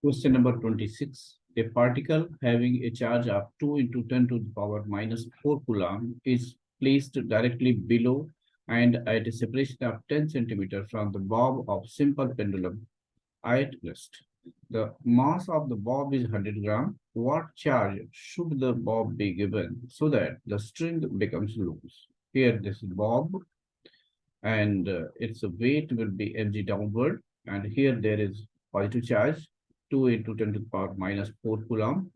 Question number 26. A particle having a charge of 2 into 10 to the power minus 4 coulomb is placed directly below and at a separation of 10 centimeter from the bob of simple pendulum at rest. The mass of the bob is 100 gram. What charge should the bob be given so that the string becomes loose? Here this is bob, and its weight will be mg downward, and here there is positive charge 2 into 10 to the power minus 4 coulomb,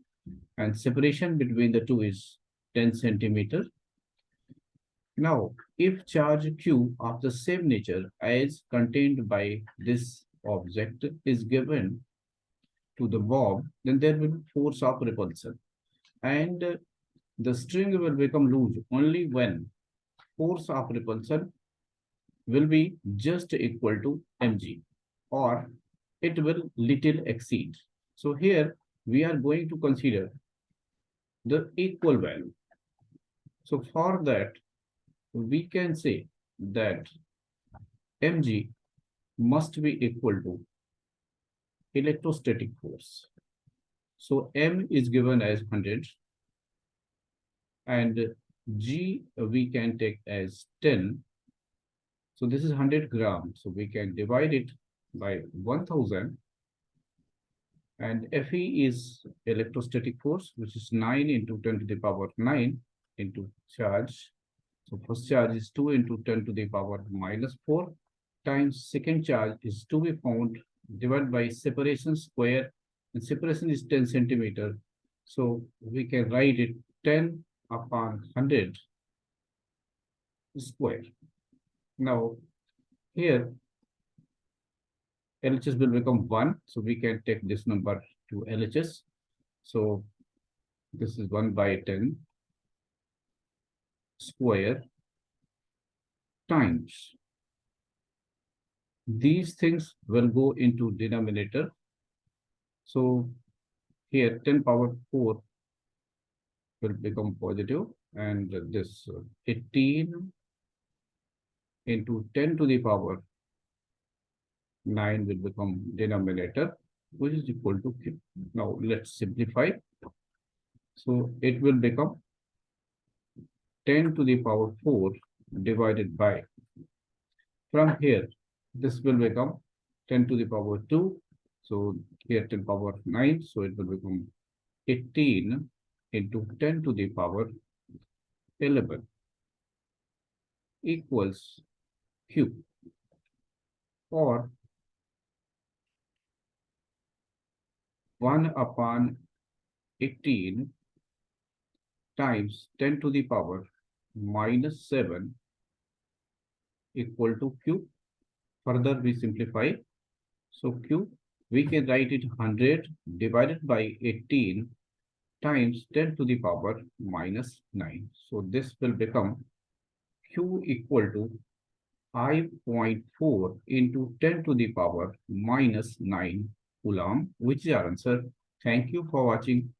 and separation between the two is 10 centimeter. Now, if charge q of the same nature as contained by this object is given to the bob, then there will be force of repulsion, and the string will become loose only when force of repulsion will be just equal to mg, or it will little exceed. So here we are going to consider the equal value. So for that, we can say that mg must be equal to electrostatic force. So m is given as 100, and g we can take as 10. So this is 100 grams. So we can divide it by 1000. And Fe is electrostatic force, which is 9 into 10 to the power 9 into charge. So first charge is 2 into 10 to the power minus 4 times second charge is to be found divided by separation square, and separation is 10 centimeter. So we can write it 10 upon 100 square. Now here LHS will become 1, so we can take this number to LHS. So this is 1 by 10 square times. These things will go into denominator. So here 10 power 4 will become positive, and this 18 into 10 to the power 9 will become denominator, which is equal to q. Now let's simplify. So it will become 10 to the power 4 divided by, from here this will become 10 to the power 2. So here 10 power 9, so it will become 18 into 10 to the power 11 equals q, or 1 upon 18 times 10 to the power minus 7 equal to q. Further we simplify. So q, we can write it 100 divided by 18 times 10 to the power minus 9. So this will become q equal to 5.4 into 10 to the power minus 9 coulomb, which is our answer. Thank you for watching.